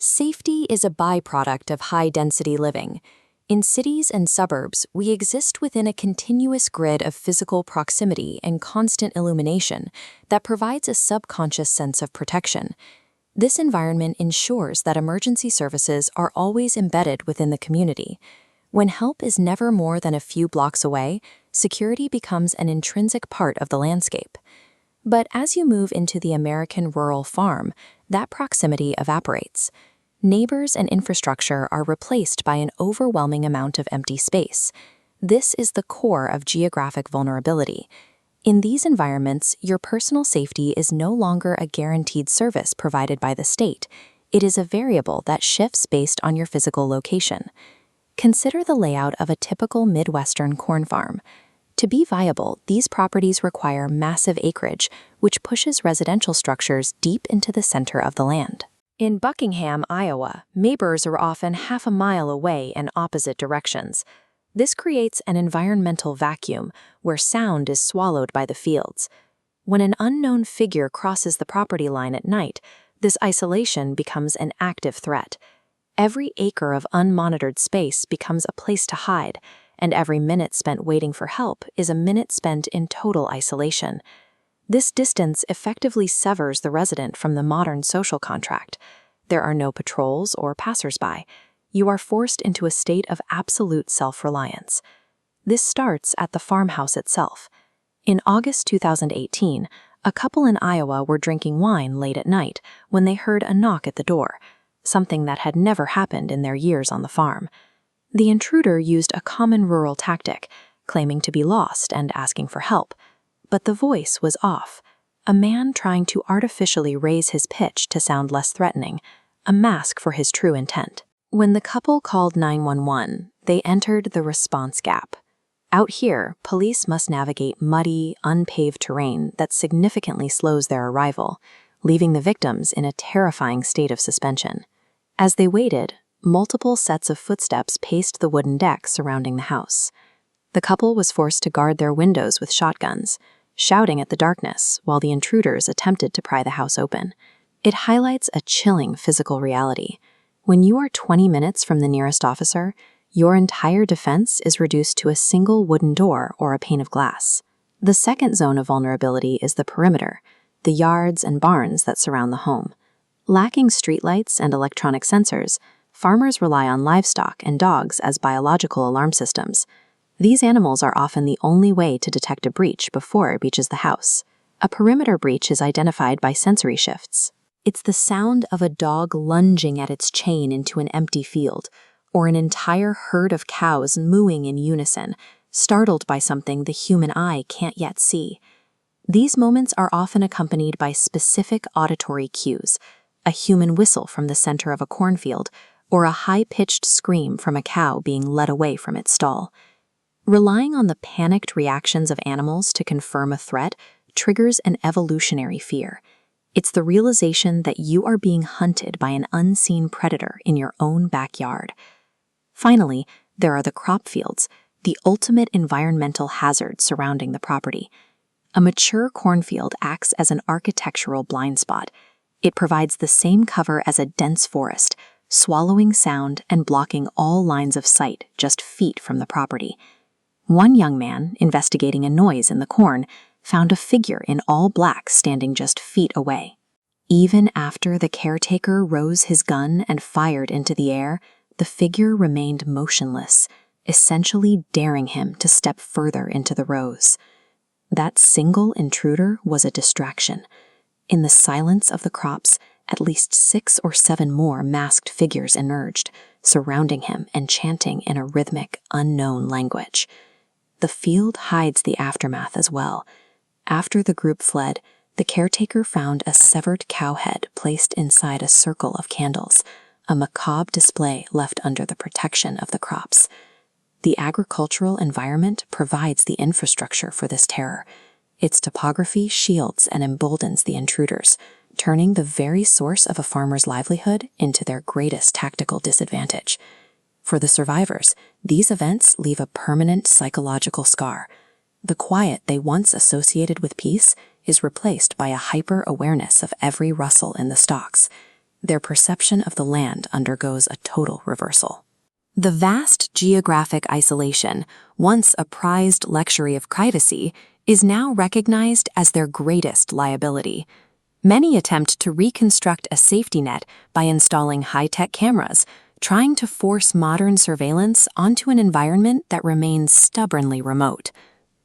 Safety is a byproduct of high-density living. In cities and suburbs, we exist within a continuous grid of physical proximity and constant illumination that provides a subconscious sense of protection. This environment ensures that emergency services are always embedded within the community. When help is never more than a few blocks away, security becomes an intrinsic part of the landscape. But as you move into the American rural farm, that proximity evaporates. Neighbors and infrastructure are replaced by an overwhelming amount of empty space. This is the core of geographic vulnerability. In these environments, your personal safety is no longer a guaranteed service provided by the state. It is a variable that shifts based on your physical location. Consider the layout of a typical Midwestern corn farm. To be viable, these properties require massive acreage, which pushes residential structures deep into the center of the land. In Buckingham, Iowa, neighbors are often half a mile away in opposite directions. This creates an environmental vacuum where sound is swallowed by the fields. When an unknown figure crosses the property line at night, this isolation becomes an active threat. Every acre of unmonitored space becomes a place to hide, and every minute spent waiting for help is a minute spent in total isolation. This distance effectively severs the resident from the modern social contract. There are no patrols or passersby. You are forced into a state of absolute self-reliance. This starts at the farmhouse itself. In August 2018, a couple in Iowa were drinking wine late at night when they heard a knock at the door, something that had never happened in their years on the farm. The intruder used a common rural tactic, claiming to be lost and asking for help. But the voice was off, a man trying to artificially raise his pitch to sound less threatening, a mask for his true intent. When the couple called 911, they entered the response gap. Out here, police must navigate muddy, unpaved terrain that significantly slows their arrival, leaving the victims in a terrifying state of suspension. As they waited, multiple sets of footsteps paced the wooden deck surrounding the house. The couple was forced to guard their windows with shotguns, shouting at the darkness while the intruders attempted to pry the house open. It highlights a chilling physical reality. When you are 20 minutes from the nearest officer, your entire defense is reduced to a single wooden door or a pane of glass. The second zone of vulnerability is the perimeter, the yards and barns that surround the home. Lacking streetlights and electronic sensors, farmers rely on livestock and dogs as biological alarm systems. These animals are often the only way to detect a breach before it reaches the house. A perimeter breach is identified by sensory shifts. It's the sound of a dog lunging at its chain into an empty field, or an entire herd of cows mooing in unison, startled by something the human eye can't yet see. These moments are often accompanied by specific auditory cues, a human whistle from the center of a cornfield, or a high-pitched scream from a cow being led away from its stall. Relying on the panicked reactions of animals to confirm a threat triggers an evolutionary fear. It's the realization that you are being hunted by an unseen predator in your own backyard. Finally, there are the crop fields, the ultimate environmental hazard surrounding the property. A mature cornfield acts as an architectural blind spot. It provides the same cover as a dense forest, swallowing sound and blocking all lines of sight just feet from the property. One young man, investigating a noise in the corn, found a figure in all black standing just feet away. Even after the caretaker rose his gun and fired into the air, the figure remained motionless, essentially daring him to step further into the rows. That single intruder was a distraction. In the silence of the crops, at least 6 or 7 more masked figures emerged, surrounding him and chanting in a rhythmic, unknown language. The field hides the aftermath as well. After the group fled, the caretaker found a severed cow head placed inside a circle of candles, a macabre display left under the protection of the crops. The agricultural environment provides the infrastructure for this terror. Its topography shields and emboldens the intruders, turning the very source of a farmer's livelihood into their greatest tactical disadvantage. For the survivors, these events leave a permanent psychological scar. The quiet they once associated with peace is replaced by a hyper-awareness of every rustle in the stalks. their perception of the land undergoes a total reversal. The vast geographic isolation, once a prized luxury of privacy, is now recognized as their greatest liability. Many attempt to reconstruct a safety net by installing high-tech cameras, trying to force modern surveillance onto an environment that remains stubbornly remote.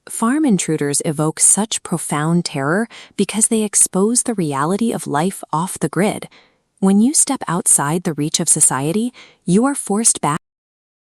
Farm intruders evoke such profound terror because they expose the reality of life off the grid. When you step outside the reach of society, you are forced back